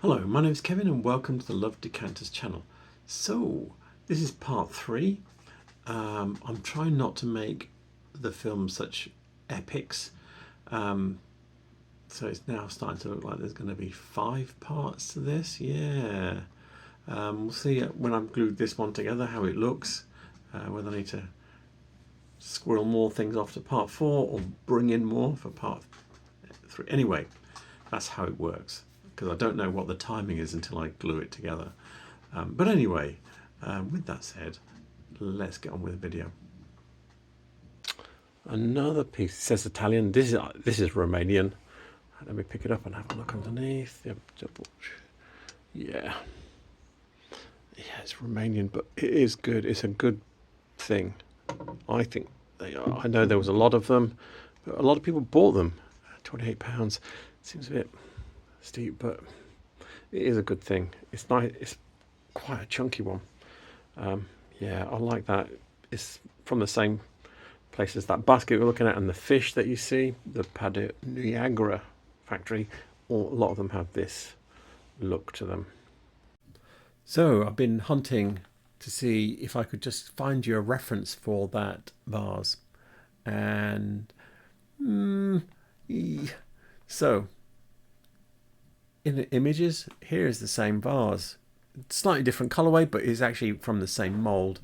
Hello, my name is Kevin and welcome to the Love Decanters channel. So, this is part 3. I'm trying not to make the film such epics. So it's now starting to look like there's going to be 5 parts to this. Yeah. We'll see when I've glued this one together how it looks. Whether I need to squirrel more things off to part 4 or bring in more for part 3. Anyway, that's how it works, because I don't know what the timing is until I glue it together. But anyway, with that said, let's get on with the video. Another piece. It says Italian. This is Romanian. Let me pick it up and have a look underneath. Yeah, it's Romanian, but it is good. It's a good thing. I think they are. I know there was a lot of them, but a lot of people bought them. £28 seems a bit steep, but it is a good thing. It's nice. It's quite a chunky one. Yeah, I like that. It's from the same place as that basket we're looking at, and the fish that you see, the Niagara factory. A lot of them have this look to them. So I've been hunting to see if I could just find you a reference for that vase, and so in the images, here is the same vase, slightly different colorway, but it's actually from the same mold.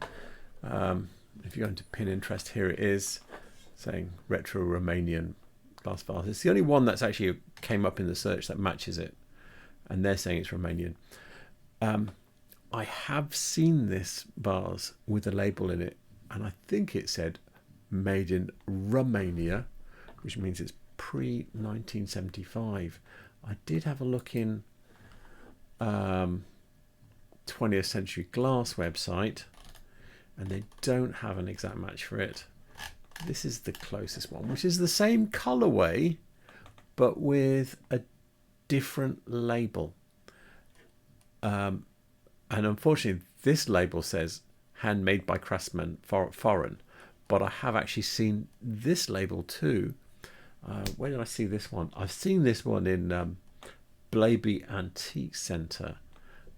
If you go into Pinterest, here it is, saying retro Romanian glass vase. It's the only one that's actually came up in the search that matches it, and they're saying it's Romanian. I have seen this vase with a label in it, and I think it said made in Romania, which means it's pre-1975. I did have a look in 20th Century Glass website, and they don't have an exact match for it. This is the closest one, which is the same colorway but with a different label. And unfortunately, this label says handmade by craftsmen foreign, but I have actually seen this label too. Where did I see this one? I've seen this one in Abington Antiques Centre.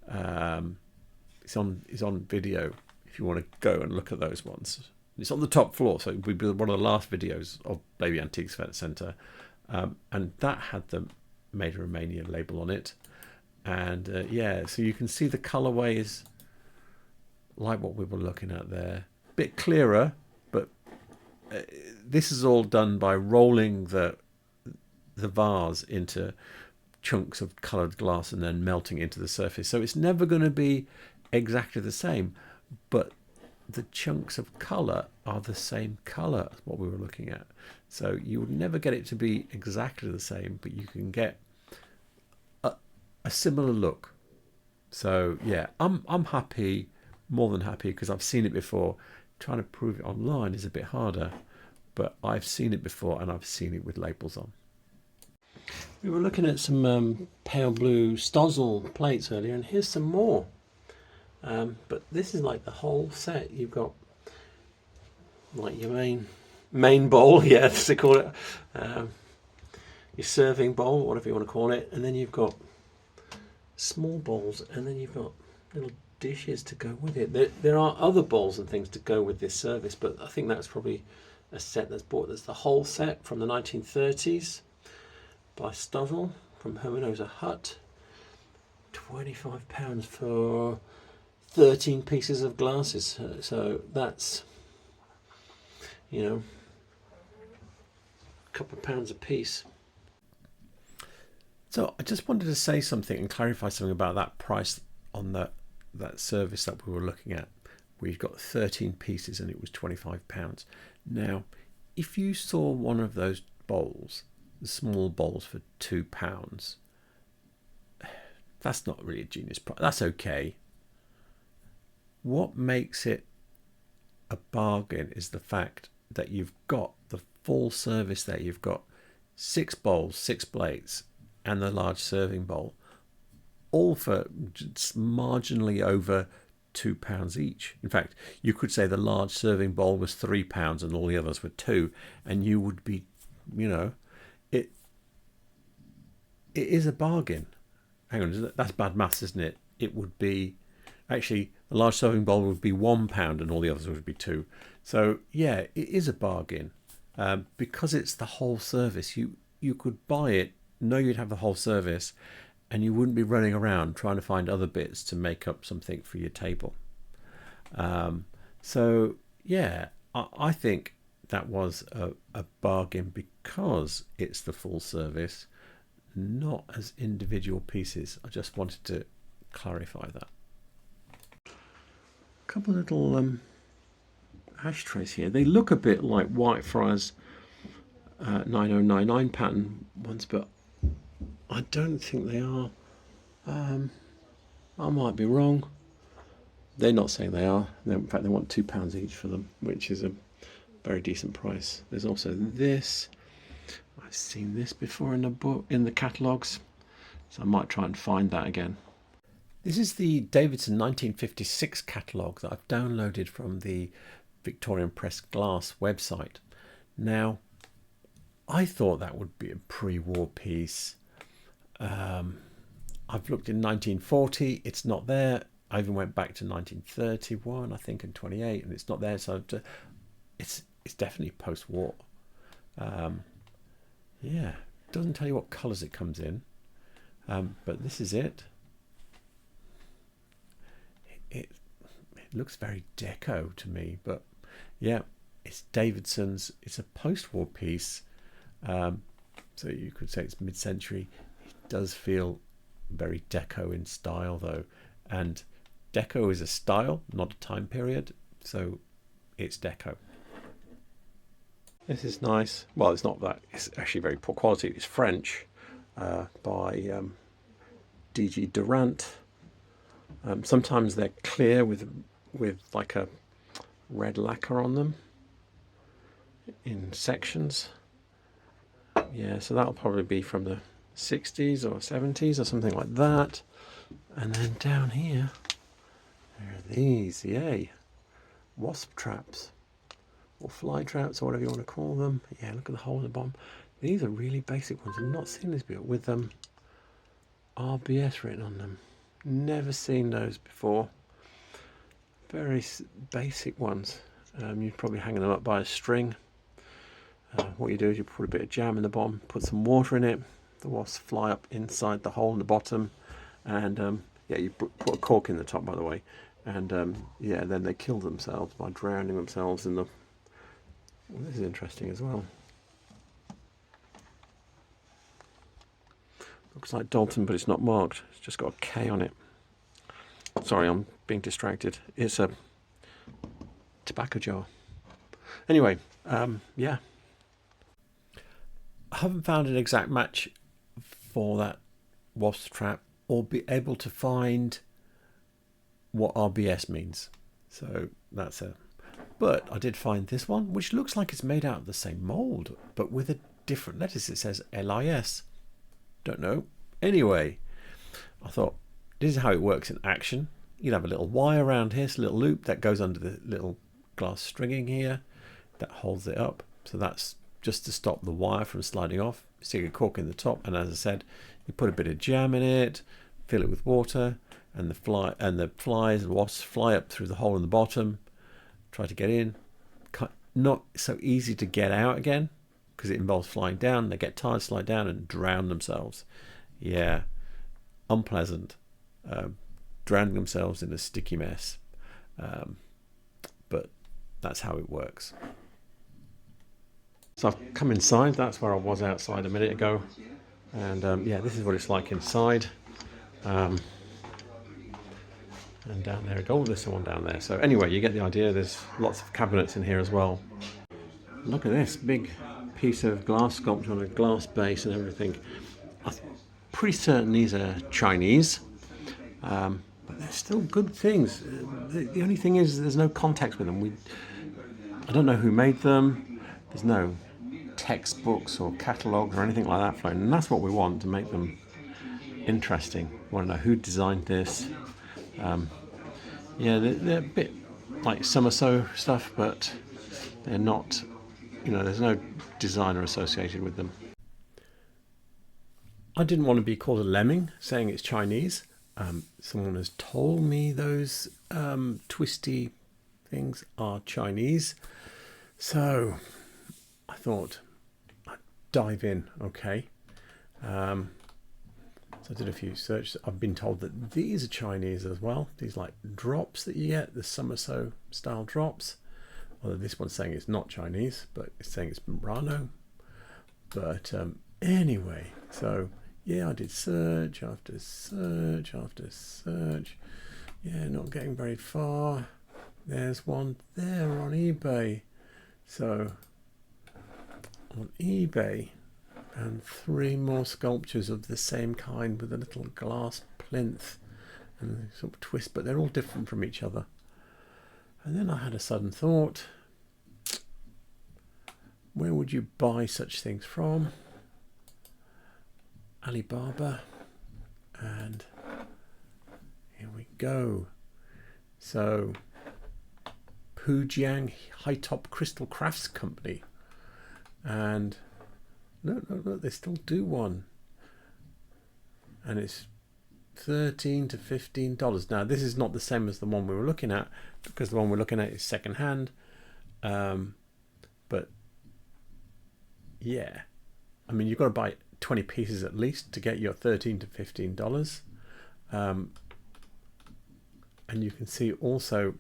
It's on video if you want to go and look at those ones. It's on the top floor, so it would be one of the last videos of Abington Antiques Centre, and that had the Made in Romania label on it. And yeah, so you can see the colorway is like what we were looking at there, a bit clearer, but this is all done by rolling the vase into chunks of colored glass and then melting into the surface. So it's never going to be exactly the same, but the chunks of color are the same color as what we were looking at. So you would never get it to be exactly the same, but you can get a similar look. So yeah, I'm happy, more than happy, because I've seen it before. Trying to prove it online is a bit harder, but I've seen it before, and I've seen it with labels on. We were looking at some pale blue Stozzle plates earlier, and here's some more. But this is like the whole set. You've got like your main bowl, yeah, as they call it, your serving bowl, whatever you want to call it, and then you've got small bowls, and then you've got little dishes to go with it. There are other bowls and things to go with this service, but I think that's probably a set that's bought. There's the whole set from the 1930s by Stozzle from Hermanosa Hut. £25 for 13 pieces of glasses. So that's, you know, a couple of pounds a piece. So I just wanted to say something and clarify something about that price on that service that we were looking at. We've got 13 pieces and it was £25. Now, if you saw one of those bowls, the small bowls, for £2, that's not really a genius price. That's okay. What makes it a bargain is the fact that you've got the full service there. You've got 6 bowls, 6 plates, and the large serving bowl, all for just marginally over £2 each. In fact, you could say the large serving bowl was £3 and all the others were £2, and you would be, you know, it is a bargain. hang on, that's bad maths, isn't it? It would be, actually, the large serving bowl would be £1 and all the others would be £2. So yeah, it is a bargain. Because it's the whole service, you could buy it, know you'd have the whole service, and you wouldn't be running around trying to find other bits to make up something for your table. So yeah, I think that was a bargain because it's the full service, not as individual pieces. I just wanted to clarify that. A couple of little ashtrays here. They look a bit like Whitefriars 9099 pattern ones, but I don't think they are. I might be wrong. They're not saying they are. In fact, they want £2 each for them, which is a very decent price. There's also this. I've seen this before in the book, in the catalogues, so I might try and find that again. This is the Davidson 1956 catalogue that I've downloaded from the Victorian Press Glass website. Now, I thought that would be a pre-war piece. I've looked in 1940, it's not there. I even went back to 1931, I think, and 28, and it's not there. So it's definitely post-war. Yeah, doesn't tell you what colours it comes in, but this is it. It looks very deco to me, but yeah, it's Davidson's. It's a post-war piece, so you could say it's mid-century. It does feel very deco in style, though, and deco is a style, not a time period, so it's deco. This is nice. Well, it's not that. It's actually very poor quality. It's French, by D.G. Durant. Sometimes they're clear with like a red lacquer on them in sections. Yeah, so that'll probably be from the 60s or 70s or something like that. And then down here, there are these, yay, wasp traps or fly traps or whatever you want to call them. Yeah, look at the hole in the bottom. These are really basic ones. I've not seen this before with RBS written on them. Never seen those before. Very basic ones. You're probably hanging them up by a string. What you do is you put a bit of jam in the bottom, put some water in it. The wasps fly up inside the hole in the bottom, and yeah, you put a cork in the top, by the way, and yeah, then they kill themselves by drowning themselves in the. Well, this is interesting as well. Looks like Dalton, but it's not marked. It's just got a K on it. Sorry, I'm being distracted. It's a tobacco jar. Anyway, yeah. I haven't found an exact match for that wasp trap or be able to find what RBS means. So that's a... But I did find this one, which looks like it's made out of the same mould, but with a different letters. It says LIS. Don't know. Anyway, I thought this is how it works in action. You'd have a little wire around here, so a little loop that goes under the little glass stringing here that holds it up. So that's just to stop the wire from sliding off. Stick a cork in the top, and as I said, you put a bit of jam in it, fill it with water, and the flies and wasps fly up through the hole in the bottom, try to get in. Not so easy to get out again, because it involves flying down. They get tired, slide down, and drown themselves. Yeah, unpleasant. Drowning themselves in a sticky mess. But that's how it works. So I've come inside. That's where I was outside a minute ago. And yeah, this is what it's like inside. And down there, oh, there's someone down there. So anyway, you get the idea. There's lots of cabinets in here as well. Look at this big piece of glass sculpture on a glass base and everything. I'm pretty certain these are Chinese, but they're still good things. The only thing is there's no context with them. I don't know who made them. There's no textbooks or catalogues or anything like that floating, and that's what we want to make them interesting. We want to know who designed this. Yeah, they're a bit like Somerset stuff, but they're not, you know, there's no designer associated with them. I didn't want to be called a lemming saying it's Chinese. Someone has told me those twisty things are Chinese. So I thought I'd dive in, okay. So I did a few searches. I've been told that these are Chinese as well. These like drops that you get, the Summerso style drops. Although this one's saying it's not Chinese, but it's saying it's Murano. But anyway, so yeah, I did search after search after search. Yeah, not getting very far. There's one there on eBay. So on eBay, and 3 more sculptures of the same kind with a little glass plinth and a sort of twist, but they're all different from each other. And then I had a sudden thought, where would you buy such things from? Alibaba, and here we go. So Pujiang High Top Crystal Crafts Company, and look, they still do one, and it's $13 to $15. Now this is not the same as the one we were looking at, because the one we're looking at is second hand, but yeah, I mean, you've got to buy 20 pieces at least to get your $13 to $15. And you can see also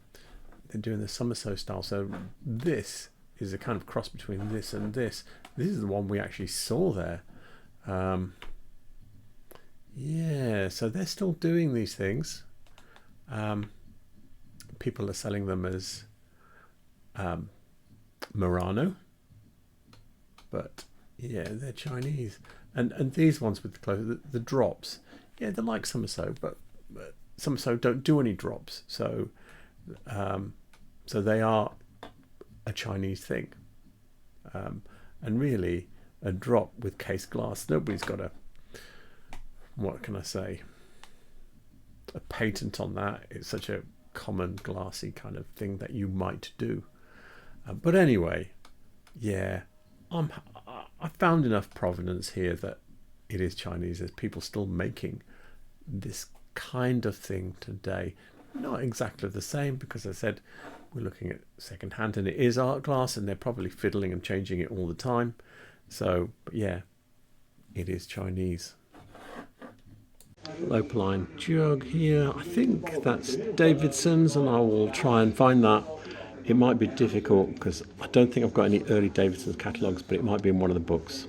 they're doing the Summerso style. So this is a kind of cross between this and this. This is the one we actually saw there. Yeah, so they're still doing these things. People are selling them as Murano, but yeah, they're Chinese. And these ones with the drops, yeah, they're like Summerso, but Summerso don't do any drops, so so they are a Chinese thing. And really, a drop with case glass, nobody's got a, what can I say, a patent on that. It's such a common glassy kind of thing that you might do. But anyway, yeah, I found enough provenance here that it is Chinese. There's people still making this kind of thing today. Not exactly the same, because I said we're looking at second hand and it is art glass, and they're probably fiddling and changing it all the time. So, but yeah, it is Chinese. Opaline jug here. I think that's Davidson's, and I will try and find that. It might be difficult because I don't think I've got any early Davidson's catalogues, but it might be in one of the books.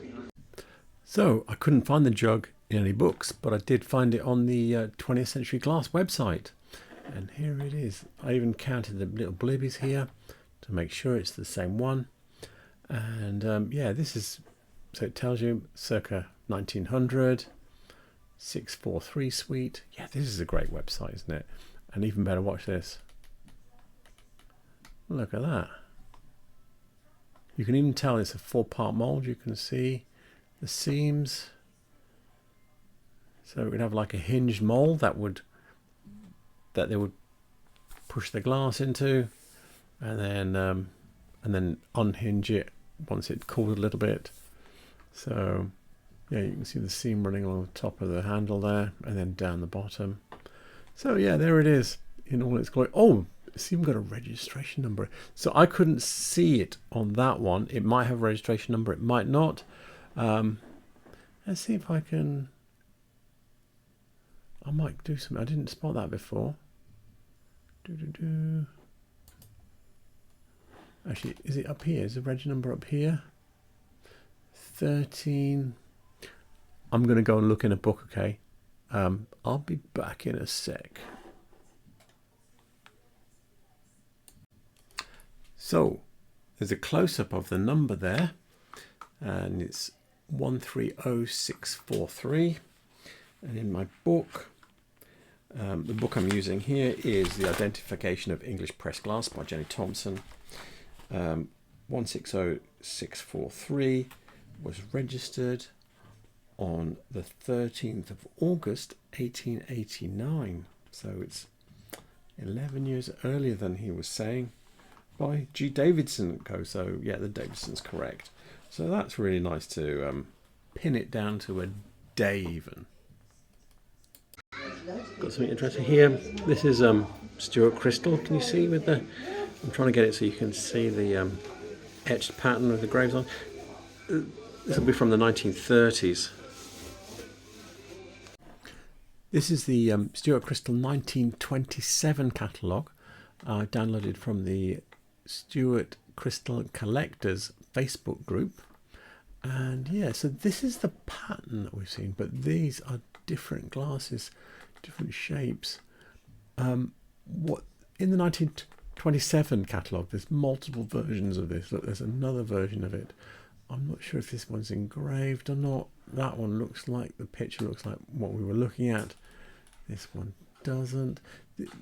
So I couldn't find the jug in any books, but I did find it on the 20th Century Glass website. And here it is. I even counted the little blibbies here to make sure it's the same one. And yeah, this is, so it tells you circa 1900, 643 suite. Yeah, this is a great website, isn't it? And even better, watch this. Look at that. You can even tell it's a 4-part mold. You can see the seams. So it would have like a hinged mold that they would push the glass into, and then unhinge it once it cooled a little bit. So yeah, you can see the seam running along the top of the handle there, and then down the bottom. So yeah, there it is in all its glory. Oh, it's even got a registration number. So I couldn't see it on that one. It might have a registration number, it might not. Let's see if I can. I might do something. I didn't spot that before. Actually, is it up here? Is the reg number up here? 13. I'm going to go and look in a book, okay? I'll be back in a sec. So there's a close-up of the number there, and it's 130643. And in my book, the book I'm using here is The Identification of English Pressed Glass by Jenny Thompson. 160643 was registered on the 13th of August 1889. So it's 11 years earlier than he was saying, by G. Davidson & Co. So yeah, the Davidson's correct. So that's really nice to pin it down to a day even. Got something interesting here. This is Stuart crystal. Can you see with the... I'm trying to get it so you can see the etched pattern with the graves on. This will be from the 1930s. This is the Stuart Crystal 1927 catalogue. I downloaded from the Stuart Crystal Collectors Facebook group. And yeah, so this is the pattern that we've seen, but these are different glasses, different shapes. What in the 1927 catalogue, there's multiple versions of this. Look, there's another version of it. I'm not sure if this one's engraved or not. That one looks like, the picture looks like what we were looking at. This one doesn't.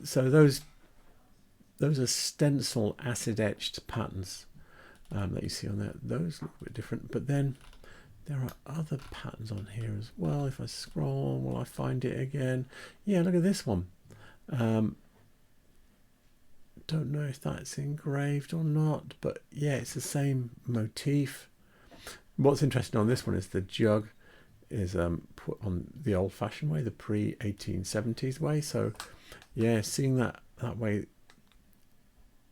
So those are stencil acid etched patterns that you see on there. Those look a bit different, but then there are other patterns on here as well. If I scroll, will I find it again? Yeah, look at this one. Don't know if that's engraved or not, but yeah, it's the same motif. What's interesting on this one is the jug is put on the old-fashioned way, the pre-1870s way. So yeah, seeing that way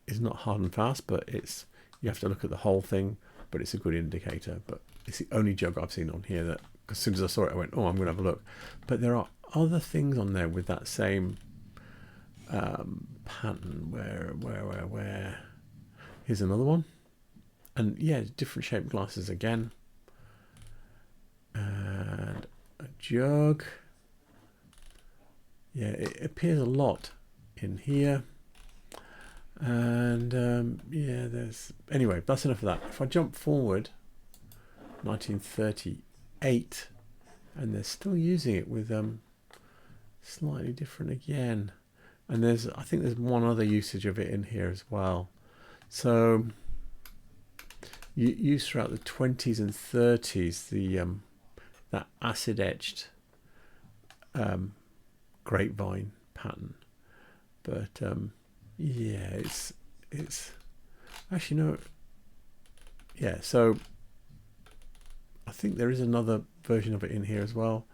is not hard and fast, but it's, you have to look at the whole thing, but it's a good indicator. But it's the only jug I've seen on here that as soon as I saw it I went, oh, I'm gonna have a look. But there are other things on there with that same pattern. Where here's another one, and yeah, different shaped glasses again, and a jug. Yeah, it appears a lot in here. And yeah, there's, anyway, that's enough of that. If I jump forward, 1938, and they're still using it with slightly different again. And there's, I think there's one other usage of it in here as well. So used throughout the 20s and 30s, the that acid etched grapevine pattern. But yeah, it's actually, no, yeah, so I think there is another version of it in here as well.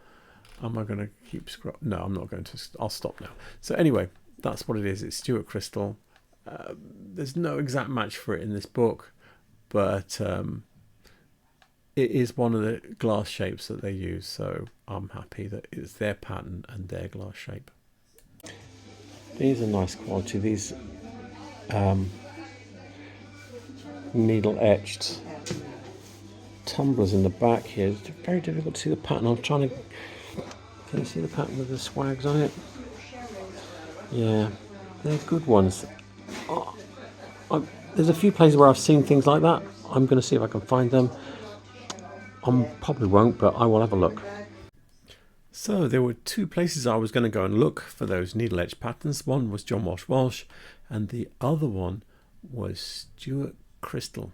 Am I going to keep scrolling? No, I'm not going to. I'll stop now. So anyway, that's what it is. It's Stuart Crystal. There's no exact match for it in this book, but it is one of the glass shapes that they use, so I'm happy that it's their pattern and their glass shape. These are nice quality. These needle etched tumblers in the back here. It's very difficult to see the pattern. I'm trying to. Can you see the pattern with the swags on it? Yeah, they're good ones. There's a few places where I've seen things like that. I'm going to see if I can find them. I probably won't, but I will have a look. So there were two places I was going to go and look for those needle etched patterns. One was John Walsh Walsh, and the other one was Stuart Crystal.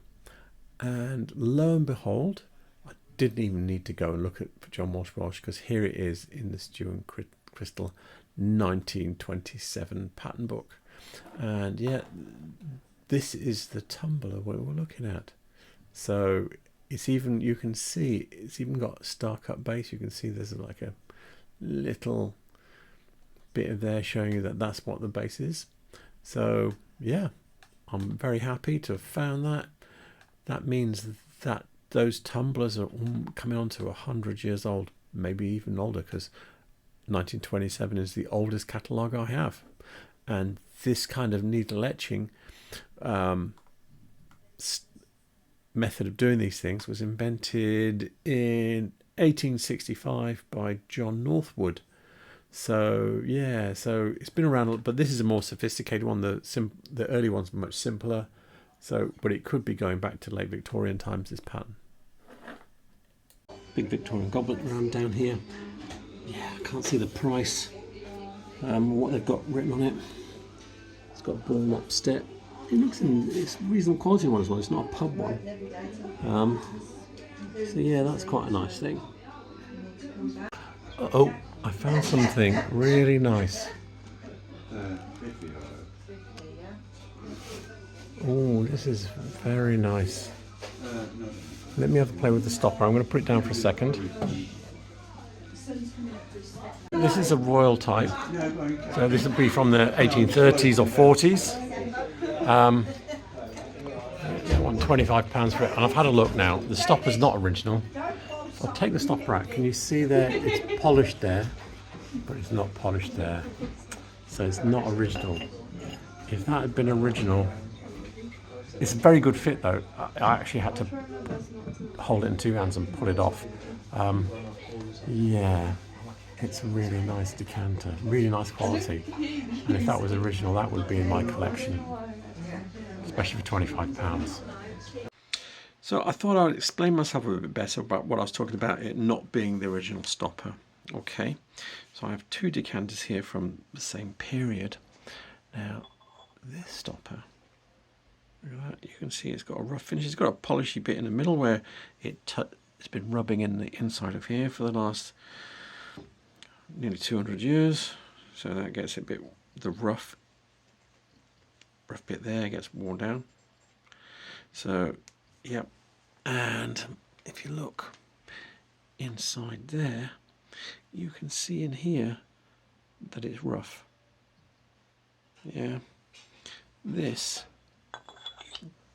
And lo and behold, I didn't even need to go and look at for John Walsh Walsh, because here it is in the Stuart Crystal 1927 pattern book. And yeah, this is the tumbler we were looking at. So it's even, you can see it's even got star cut base. You can see there's like a little bit of there showing you that that's what the base is. So yeah, I'm very happy to have found that. That means that those tumblers are coming on to 100 years old, maybe even older, because 1927 is the oldest catalogue I have. And this kind of needle etching method of doing these things was invented in 1865 by John Northwood. So yeah, so it's been around, but this is a more sophisticated one. The early ones were much simpler. So, but it could be going back to late Victorian times, this pattern. Big Victorian goblet around down here. Yeah, I can't see the price. What they've got written on it. It's got ball up step. It looks it's reasonable quality one as well. It's not a pub one. So yeah, that's quite a nice thing. Oh, I found something really nice. Oh, this is very nice. Let me have a play with the stopper. I'm going to put it down for a second. This is a royal type, so this would be from the 1830s or 40s. I want £25 for it, and I've had a look now. The stopper's not original. So I'll take the stopper out. Can you see there? It's polished there, but it's not polished there. So it's not original. If that had been original, it's a very good fit though. I actually had to hold it in two hands and pull it off. Yeah, it's a really nice decanter, really nice quality. And if that was original, that would be in my collection, especially for £25. So I thought I would explain myself a bit better about what I was talking about, it not being the original stopper. Okay, so I have two decanters here from the same period. Now, this stopper, look at that, you can see it's got a rough finish. It's got a polishy bit in the middle where it's been rubbing in the inside of here for the last nearly 200 years. So that gets a bit, the rough bit there gets worn down. So, yep. And if you look inside there, you can see in here that it's rough. Yeah. This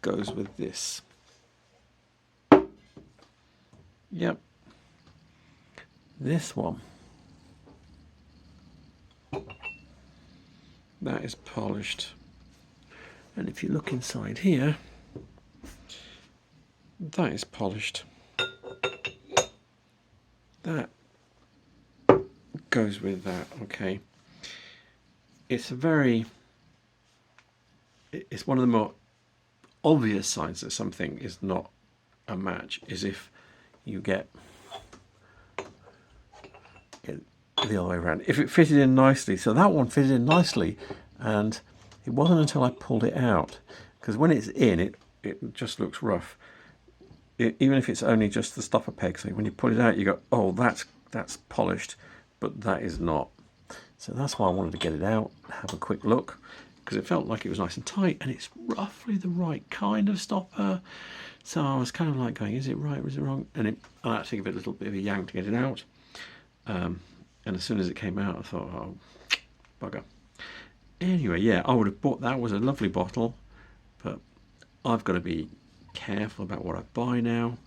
goes with this. Yep. This one, that is polished. And if you look inside here, that is polished. That goes with that, okay. It's one of the more obvious signs that something is not a match is if you get it the other way around. If it fitted in nicely, so that one fitted in nicely, and it wasn't until I pulled it out, because when it's in, it just looks rough. Even if it's only just the stopper peg, so when you pull it out, you go, oh, that's polished, but that is not. So that's why I wanted to get it out, have a quick look, because it felt like it was nice and tight, and it's roughly the right kind of stopper. So I was kind of like going, is it right or is it wrong? And I had to give it a little bit of a yank to get it out. And as soon as it came out, I thought, oh, bugger. Anyway, yeah, I would have bought that. Was a lovely bottle, but I've got to be careful about what I buy now.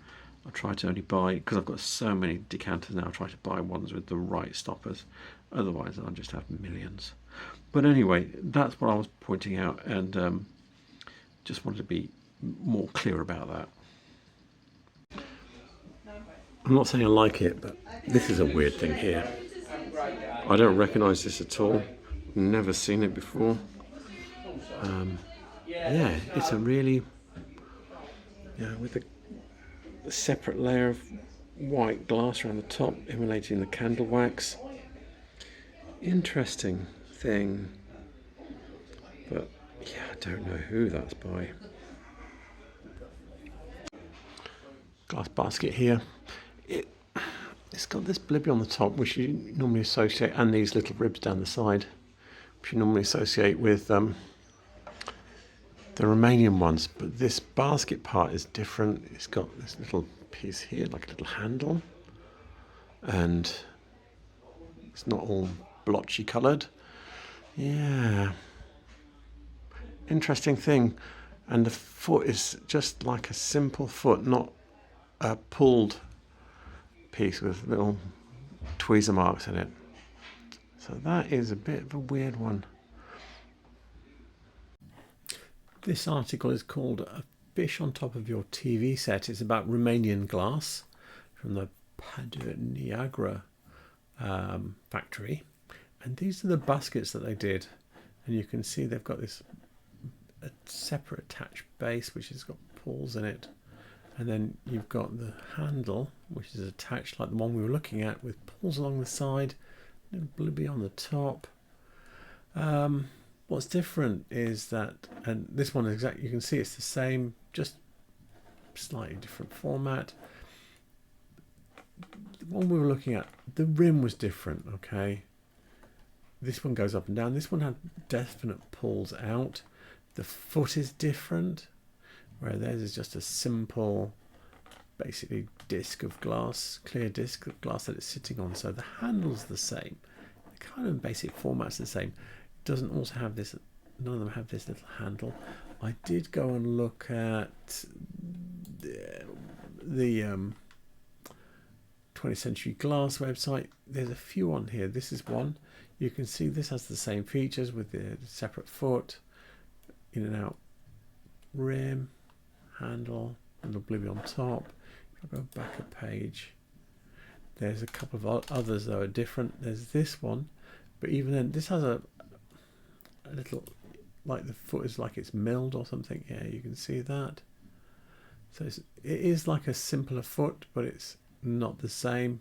I try to only buy, because I've got so many decanters now, I try to buy ones with the right stoppers. Otherwise, I'll just have millions. But anyway, that's what I was pointing out, and just wanted to be more clear about that. I'm not saying I like it, but this is a weird thing here. I don't recognise this at all. Never seen it before. Yeah, it's a really, with a separate layer of white glass around the top, emulating the candle wax. Interesting thing, but yeah, I don't know who that's by. Glass basket here. It's got this blibby on the top, which you normally associate, and these little ribs down the side, which you normally associate with the Romanian ones. But this basket part is different. It's got this little piece here, like a little handle, and it's not all blotchy coloured. Yeah, interesting thing. And the foot is just like a simple foot, not a pulled piece with little tweezer marks in it. So that is a bit of a weird one. This article is called "A Fish on Top of Your TV Set." It's about Romanian glass from the Padua Niagara factory. And these are the baskets that they did. And you can see they've got a separate attached base, which has got pulls in it. And then you've got the handle, which is attached like the one we were looking at, with pulls along the side, and a blibby on the top. What's different is that, and this one is exactly, you can see it's the same, just slightly different format. The one we were looking at, the rim was different, okay? This one goes up and down. This one had definite pulls out. The foot is different, where theirs is just a simple basically disc of glass, clear disc of glass that it's sitting on. So the handle's the same, the kind of basic format's the same. It doesn't also have this, none of them have this little handle. I did go and look at the 20th Century Glass website. There's a few on here. This is one. You can see this has the same features with the separate foot, in and out rim, handle, and oblivion on top. If I go back a page, there's a couple of others that are different. There's this one, but even then, this has a little, like the foot is like it's milled or something. Yeah, you can see that. So it is like a simpler foot, but it's not the same.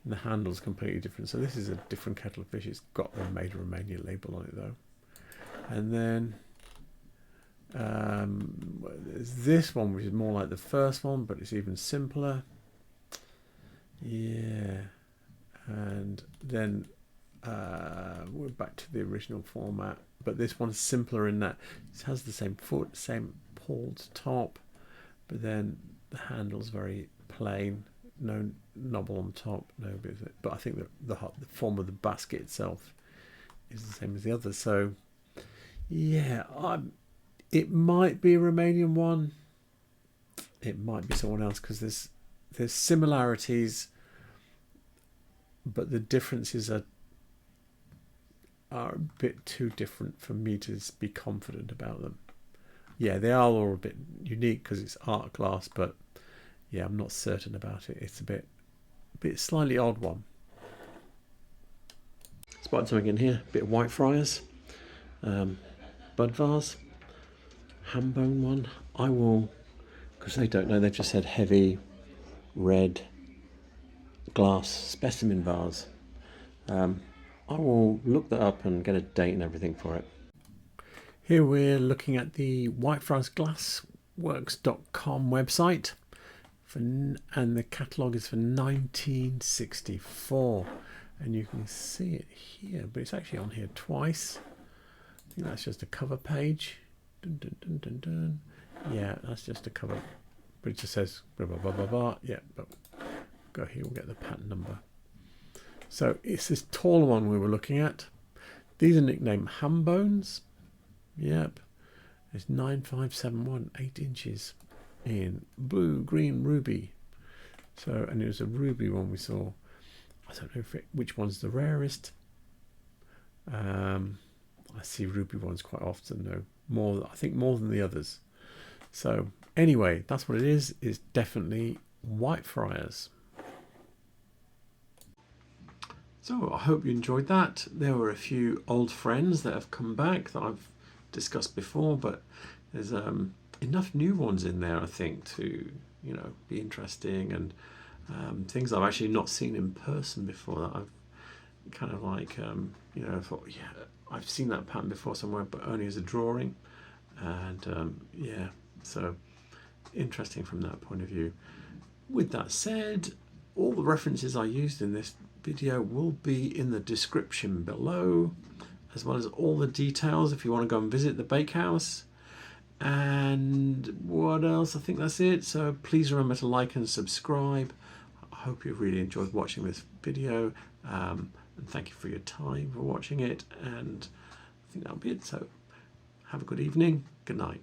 And the handle's completely different. So this is a different kettle of fish. It's got the Made in Romania label on it though. And then there's this one, which is more like the first one, but it's even simpler. Yeah. And then we're back to the original format, but this one's simpler in that it has the same foot, same pauled top, but then the handle's very plain, no knobble on top, no bit of it. But I think that the form of the basket itself is the same as the others. So yeah, it might be a Romanian one, it might be someone else, because there's similarities, but the differences are a bit too different for me to be confident about them. Yeah, they are all a bit unique because it's art glass, but yeah, I'm not certain about it. It's a bit slightly odd one. Spotted something in here, a bit of Whitefriars, bud vase, ham bone one. I will, because they don't know, they've just said heavy red glass specimen vase. I will look that up and get a date and everything for it. Here we're looking at the Whitefriars Glassworks.com website, and the catalogue is for 1964, and you can see it here, but it's actually on here twice. I think that's just a cover page. Dun, dun, dun, dun, dun. Yeah, that's just a cover, but it just says blah blah blah blah blah. Yeah, but go here, we'll get the patent number. So it's this taller one we were looking at. These are nicknamed ham bones. Yep, it's 9571, 8 inches in blue, green, ruby. So, and it was a ruby one we saw. I don't know which one's the rarest. I see ruby ones quite often though, I think more than the others. So anyway, that's what it is. It's definitely Whitefriars. So I hope you enjoyed that. There were a few old friends that have come back that I've discussed before, but there's enough new ones in there, I think, to be interesting, and things I've actually not seen in person before that I've kind of like thought, yeah, I've seen that pattern before somewhere, but only as a drawing, and yeah, so interesting from that point of view. With that said, all the references I used in this video will be in the description below, as well as all the details if you want to go and visit the bakehouse. And what else? I think that's it. So please remember to like and subscribe. I hope you really enjoyed watching this video, and thank you for your time for watching it, and I think that'll be it. So have a good evening. Good night.